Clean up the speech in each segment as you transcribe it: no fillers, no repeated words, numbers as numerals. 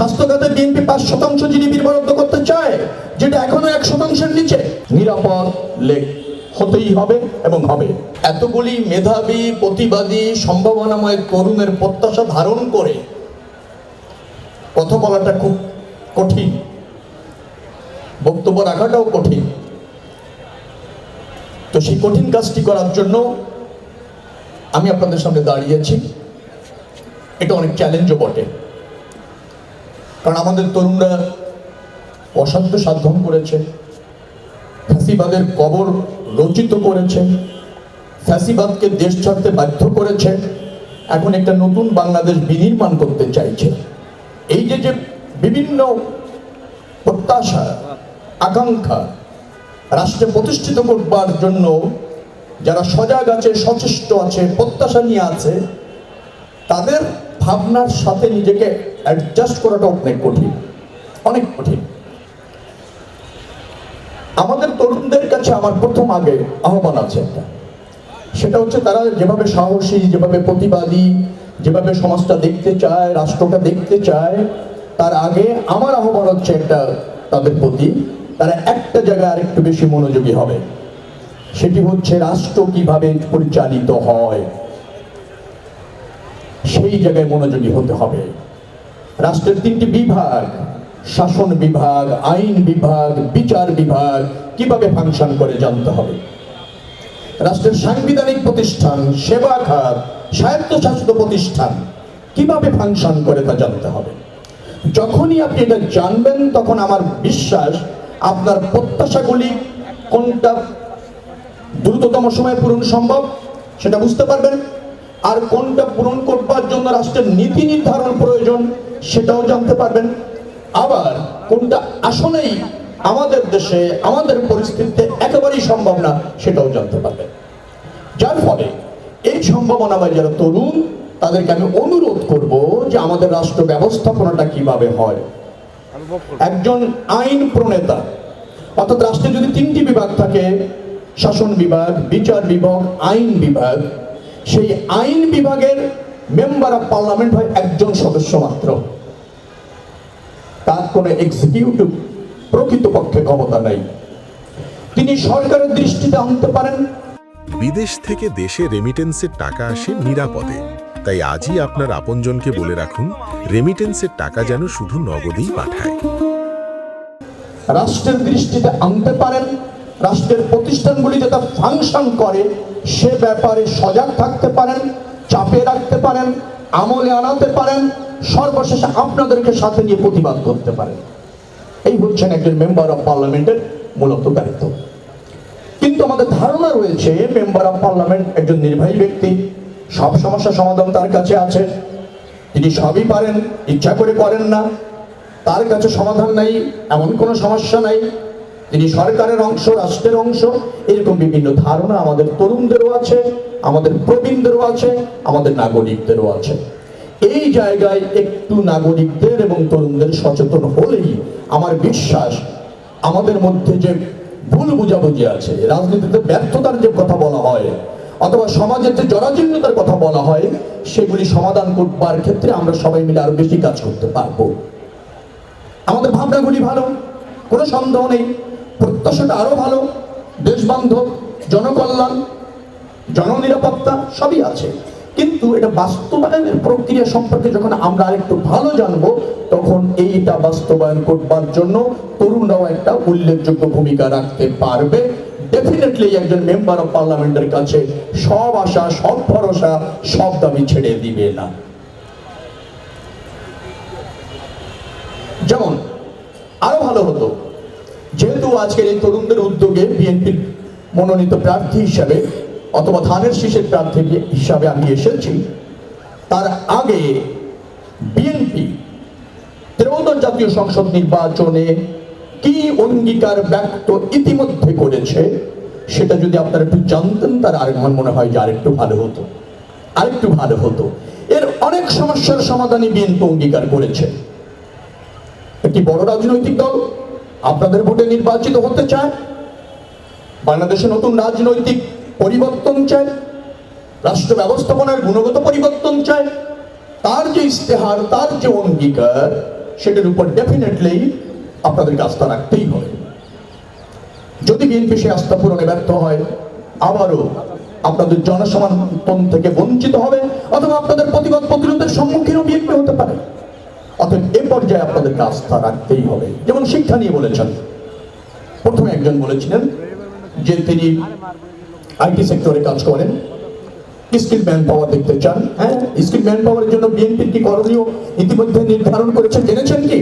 স্বাস্থ্য খাতে বিএনপি 5% জিডিপির বরাদ্দ করতে চায়, যেটা এখনো 1%-এর নিচে। নিরাপদ লেক হতেই হবে এবং হবে। এতগুলি মেধাবী, প্রতিবাদী, সম্ভাবনাময় তরুণের প্রত্যাশা ধারণ করে কথা বলাটা খুব কঠিন, বক্তব্য রাখাটাও কঠিন। তো সেই কঠিন কাজটি করার জন্য আমি আপনাদের সামনে দাঁড়িয়েছি। এটা অনেক চ্যালেঞ্জও বটে, কারণ আমাদের তরুণরা অসাধ্য সাধন করেছে, ফ্যাসিবাদের কবর রচিত করেছে, ফ্যাসিবাদকে দেশ ছাড়তে বাধ্য করেছে, এখন একটা নতুন বাংলাদেশ বিনির্মাণ করতে চাইছে। এই যে বিভিন্ন প্রত্যাশা, আকাঙ্ক্ষা রাষ্ট্রে প্রতিষ্ঠিত করবার জন্য যারা সজাগ আছে, সচেষ্ট আছে, প্রত্যাশা নিয়ে আছে, তাদের ভাবনার সাথে নিজেকে অ্যাডজাস্ট করাটা অনেক কঠিন, অনেক কঠিন। আমাদের তরুণদের কাছে আমার প্রথম আগে আহ্বান আছে একটা, সেটা হচ্ছে তারা যেভাবে সাহসী, যেভাবে প্রতিবাদী, যেভাবে সমাজটা দেখতে চায়, রাষ্ট্রটা দেখতে চায়, তার আগে আমার আহ্বান হচ্ছে একটা তাদের প্রতি, তারা একটা জায়গায় আরেকটু বেশি মনোযোগী হবে। সেটি হচ্ছে রাষ্ট্র কিভাবে পরিচালিত হয়, সেই জায়গায় মনোযোগী হতে হবে। রাষ্ট্রের 3টি বিভাগ, শাসন বিভাগ, আইন বিভাগ, বিচার বিভাগ কিভাবে ফাংশন করে জানতে হবে। রাষ্ট্রের সাংবিধানিক প্রতিষ্ঠান, সেবা খাত, স্বায়ত্তশাসিত প্রতিষ্ঠান কিভাবে ফাংশন করে তা জানতে হবে। যখনই আপনি এটা জানবেন, তখন আমার বিশ্বাস আপনার প্রত্যাশাগুলি কোনটা দ্রুততম সময়ে পূরণ সম্ভব সেটা বুঝতে পারবেন, আর কোনটা পূরণ করবার জন্য রাষ্ট্রের নীতি নির্ধারণ প্রয়োজন সেটাও জানতে পারবেন, আবার কোনটা আসলেই আমাদের দেশে, আমাদের পরিস্থিতিতে একেবারেই সম্ভব না সেটাও জানতে পারবেন। যার ফলে এই সম্ভাবনাময় যারা তরুণ, তাদেরকে আমি অনুরোধ করব যে আমাদের রাষ্ট্র ব্যবস্থাপনাটা কিভাবে হয়। একজন আইন প্রণেতা, অর্থাৎ রাষ্ট্রে যদি 3টি বিভাগ থাকে, শাসন বিভাগ, বিচার বিভাগ, আইন বিভাগ, সেই আইন বিভাগের মেম্বার অফ পার্লামেন্ট হয় একজন সদস্য মাত্র। তার কোনো এক্সিকিউটিভ প্রকৃতপক্ষে ক্ষমতা নাই। তিনি সরকারের দৃষ্টিতে আনতে পারেন। বিদেশ থেকে দেশে রেমিটেন্সের টাকা আসে নিরাপদে, তাই আজই আপনার আপনজনকে বলে রাখুন, রেমিটেন্সের টাকা যেন শুধু নগদেই পাঠায়। রাষ্ট্রের দৃষ্টিতে আনতে পারেন, রাষ্ট্রের প্রতিষ্ঠানগুলি যাতে ফাংশন করে সে ব্যাপারে সজাগ থাকতে পারেন, চাপে রাখতে পারেন, আমলে আনাতে পারেন, সর্বশেষে আপনাদেরকে সাথে নিয়ে প্রতিবাদ করতে পারেন। এই হচ্ছেন একজন মেম্বার অফ পার্লামেন্টের মূলত দায়িত্ব। কিন্তু আমাদের ধারণা রয়েছে মেম্বার অফ পার্লামেন্ট একজন নির্বাহী ব্যক্তি, সব সমস্যার সমাধান তার কাছে আছে, তিনি সবই পারেন, ইচ্ছা করে করেন না, তার কাছে সমাধান নাই, এমন কোনো সমস্যা নাই, তিনি সরকারের অংশ, রাষ্ট্রের অংশ। এরকম বিভিন্ন ধারণা আমাদের তরুণদেরও আছে, আমাদের প্রবীণদেরও আছে, আমাদের নাগরিকদেরও আছে। এই জায়গায় একটু নাগরিকদের এবং তরুণদের সচেতন হলেই আমার বিশ্বাস আমাদের মধ্যে যে ভুল বুঝাবুঝি আছে, রাজনীতিতে ব্যর্থতার যে কথা বলা হয়, অথবা সমাজের যে জরাজীর্ণতার কথা বলা হয়, সেগুলি সমাধান করবার ক্ষেত্রে আমরা সবাই মিলে আরো বেশি কাজ করতে পারবো। আমাদের ভাবনাগুলি ভালো, কোনো সন্দেহ নেই, প্রত্যাশাটা আরো ভালো, দেশবান্ধব, জনকল্যাণ, জননিরাপত্তা সবই আছে। কিন্তু এটা বাস্তবায়নের প্রক্রিয়া সম্পর্কে যখন আমরা আরেকটু ভালো জানবো, তখন এইটা বাস্তবায়ন করবার জন্য তরুণরাও একটা উল্লেখযোগ্য ভূমিকা রাখতে পারবে। ডেফিনেটলি একজন মেম্বার অফ পার্লামেন্টের কাছে সব আশা, সব ভরসা, সব দাবি ছেড়ে দিবে না। যেমন আরো ভালো হতো, যেহেতু আজকের এই তরুণদের উদ্যোগে বিএনপির মনোনীত প্রার্থী হিসাবে অথবা ধানের শীষের প্রার্থী হিসাবে আমি এসেছি, তার আগে বিএনপি 13th জাতীয় সংসদ নির্বাচনে কি অঙ্গীকার ব্যক্ত ইতিমধ্যে করেছে সেটা যদি আপনারা একটু জানতেন, তার আমার মনে হয় যে আরেকটু ভালো হতো, আরেকটু ভালো হতো। এর অনেক সমস্যার সমাধানে বিএনপি অঙ্গীকার করেছে। একটি বড় রাজনৈতিক দল আপনাদের ভোটে নির্বাচিত হতে চায়, বাংলাদেশে নতুন রাজনৈতিক পরিবর্তন চায়, রাষ্ট্র ব্যবস্থাপনার গুণগত পরিবর্তন চায়, তার যে ইস্তেহার, তার যে অঙ্গীকার, সেটার উপর ডেফিনেটলি আপনাদেরকে আস্থা রাখতেই হবে। যদি বিএনপি সে আস্থা পূরণে ব্যর্থ হয়, আবারও আপনাদের জনসমর্থন থেকে বঞ্চিত হবে, অথবা আপনাদের প্রতিবাদ প্রতিরোধের সম্মুখীনও বিএনপি হতে পারে। অতএব এ পর্যায়ে আপনাদেরকে আস্থা রাখতেই হবে। যেমন শিক্ষা নিয়ে বলেছেন, প্রথমে একজন বলেছিলেন যে তিনি আইটি সেক্টরে কাজ করেন, স্কিল ম্যান পাওয়ার দেখতে চান। হ্যাঁ, স্কিল ম্যান পাওয়ারের জন্য বিএনপির কি করণীয় ইতিমধ্যে নির্ধারণ করেছে, জেনেছেন কি?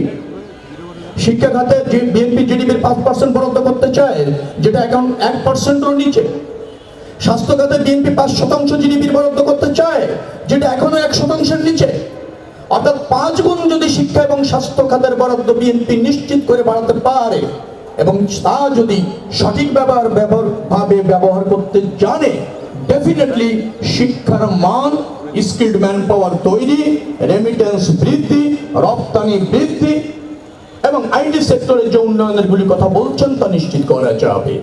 শিক্ষা খাতে যে বিএনপি জিডিপির 5% বরাদ্দ করতে চায়, যেটা এখন 1%-এরও নিচে। স্বাস্থ্য খাতে বিএনপি 5% জিডিপির বরাদ্দ করতে চায়, যেটা এখনো 1%-এর নিচে। অর্থাৎ 5 গুণ যদি শিক্ষা এবং স্বাস্থ্য খাতের বরাদ্দ বিএনপি নিশ্চিত করে বাড়াতে পারে, এবং তা যদি সঠিক ভাবে ব্যবহার করতে জানে, ডেফিনেটলি শিক্ষার মান, স্কিল্ড ম্যান পাওয়ার তৈরি, রেমিটেন্স বৃদ্ধি, রপ্তানি বৃদ্ধি এবং আইটি সেক্টরের যে উন্নয়নের গুলি কথা বলছেন তা নিশ্চিত করা যাবে।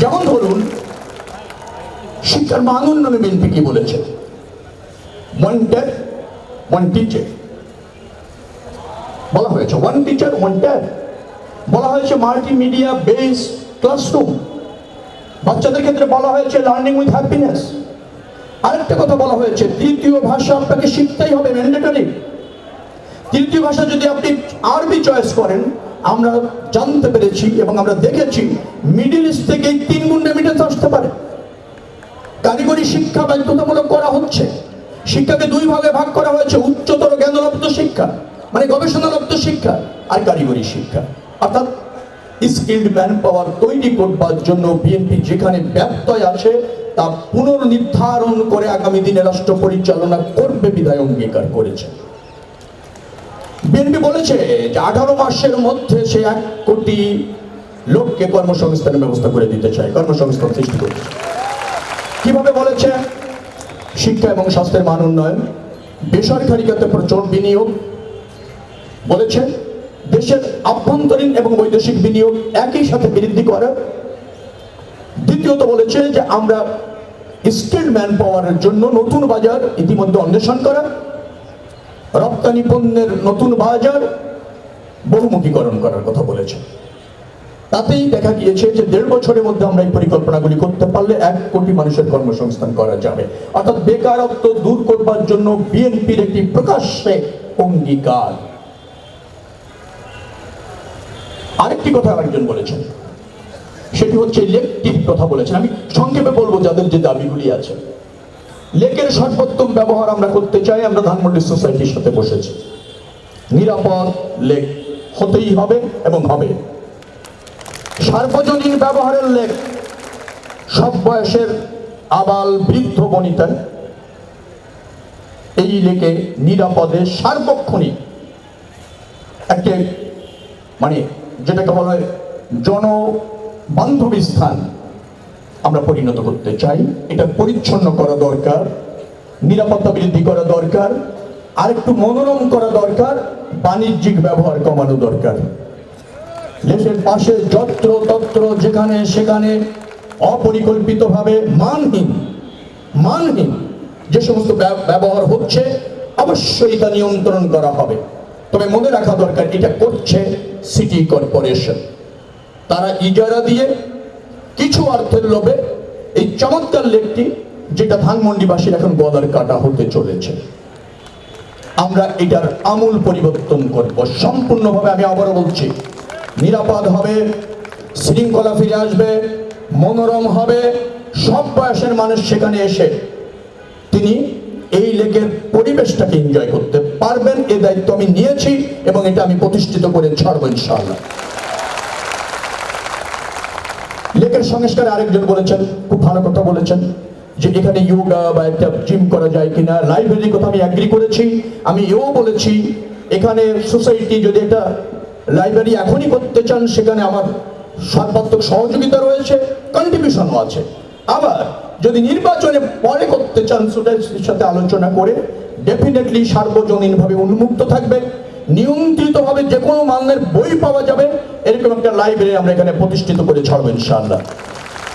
যেমন ধরুন, শিক্ষার মান উন্নয়নে বিএনপি কি বলেছে? ওয়ান ট্যাব ওয়ান টিচার বলা হয়েছে, ওয়ান টিচার ওয়ান ট্যাব বলা হয়েছে, মাল্টিমিডিয়া বেস ক্লাসরুম, বাচ্চাদের ক্ষেত্রে বলা হয়েছে লার্নিং উইথ হ্যাপিনেস। আরেকটা কথা বলা হয়েছে, তৃতীয় ভাষা আপনাকে শিখতেই হবে, ম্যান্ডেটরি। তৃতীয় ভাষা যদি আপনি আরবি চয়েস করেন, আমরা জানতে পেরেছি এবং আমরা দেখেছি মিডল ইস্ট থেকে 3 গুণ রেমিটেন্স আসতে পারে। কারিগরি শিক্ষা বাধ্যতামূলক করা হচ্ছে। শিক্ষাকে 2 ভাগে ভাগ করা হয়েছে, উচ্চতর জ্ঞানলব্ধ শিক্ষা মানে গবেষণালব্ধ শিক্ষা, আর কারিগরি শিক্ষা। অর্থাৎ স্কিল্ড ম্যান পাওয়ার তৈরি করবার জন্য বিএনপি যেখানে ব্যত্যয় আছে তা পুনর্নির্ধারণ করে আগামী দিনে রাষ্ট্র পরিচালনা করবে বিধায় অঙ্গীকার করেছে। বিএনপি বলেছে যে 18 মাসের মধ্যে সে 1 কোটি লোককে কর্মসংস্থানের ব্যবস্থা করে দিতে চায়, কর্মসংস্থান সৃষ্টি করতে চায়। কিভাবে বলেছে? শিক্ষা এবং স্বাস্থ্যের মান উন্নয়ন, বেসরকারি খাতে প্রচুর বিনিয়োগ, বলেছে দেশের আভ্যন্তরীণ এবং বৈদেশিক বিনিয়োগ একই সাথে বৃদ্ধি করা। দ্বিতীয়ত বলেছে যে আমরা স্কিল্ড ম্যান পাওয়ারের জন্য নতুন বাজার ইতিমধ্যে অন্বেষণ করা, রপ্তানি পণ্যের নতুন বাজার বহুমুখীকরণ করার কথা বলেছে। তাতেই দেখা গিয়েছে যে 1.5 বছরের মধ্যে আমরা এই পরিকল্পনাগুলি করতে পারলে 1 কোটি মানুষের কর্মসংস্থান করা যাবে। অর্থাৎ বেকারত্ব দূর করবার জন্য বিএনপির একটি প্রকাশ্যে অঙ্গীকার। আরেকটি কথা আরেকজন বলেছেন, সেটি হচ্ছে ইলেকটিভ কথা বলেছেন। আমি সংক্ষেপে বলবো যাদের যে দাবিগুলি আছে। লেকের সর্বোত্তম ব্যবহার আমরা করতে চাই। আমরা ধানমন্ডি সোসাইটির সাথে বসেছি, নিরাপদ লেক হতেই হবে এবং হবে। সার্বজনীন ব্যবহারের লেক, সব বয়সের আবাল বৃদ্ধ বনিতা এই লেকে নিরাপদে সার্বক্ষণিক একটি মানে যেটাকে বলা হয় জনবান্ধবী স্থান আমরা পরিণত করতে চাই। এটা পরিচ্ছন্ন করা দরকার, নিরাপত্তা বৃদ্ধি করা দরকার, আর একটু মনোরম করা দরকার, বাণিজ্যিক ব্যবহার কমানো দরকার। দেশের পাশে যত্র তত্র যেখানে সেখানে অপরিকল্পিতভাবে মানহীন যে সমস্ত ব্যবহার হচ্ছে, অবশ্যই তা নিয়ন্ত্রণ করা হবে। তবে মনে রাখা দরকার, এটা করছে সিটি কর্পোরেশন। তারা ইজারা দিয়ে কিছু অর্থের লোভে এই চমৎকার লেকটি, যেটা ধানমন্ডিবাসীর এখন গলার কাটা হতে চলেছে, আমরা এটার আমূল পরিবর্তন করব সম্পূর্ণভাবে। আমি আবারও বলছি, নিরাপদ হবে, শৃঙ্খলা ফিরে আসবে, মনোরম হবে, সব বয়সের মানুষ সেখানে এসে তিনি এই লেকের পরিবেশটাকে এনজয় করতে পারবেন। এই দায়িত্ব আমি নিয়েছি এবং এটা আমি প্রতিষ্ঠিত করে ছাড়বো ইনশাআল্লাহ। লেকের সংস্কারে আরেকজন বলেছেন, খুব ভালো কথা বলেছেন, যে এখানে যোগা বা একটা জিম করা যায় কিনা। লাইব্রেরির কথা আমি এগ্রি করেছি। আমি এও বলেছি, এখানে সোসাইটি যদি একটা লাইব্রেরি এখনই করতে চান, সেখানে আমার সর্বাত্মক সহযোগিতা রয়েছে, কন্ট্রিবিউশনও আছে। আবার যদি নির্বাচনে পরে করতে চান, সোসাইটির সাথে আলোচনা করে ডেফিনেটলি সার্বজনীনভাবে উন্মুক্ত থাকবে, নিয়ন্ত্রিতভাবে যে কোনো মানের বই পাওয়া যাবে, এরকম একটা লাইব্রেরি আমরা এখানে প্রতিষ্ঠিত করে ছাড়বো ইনশাআল্লাহ।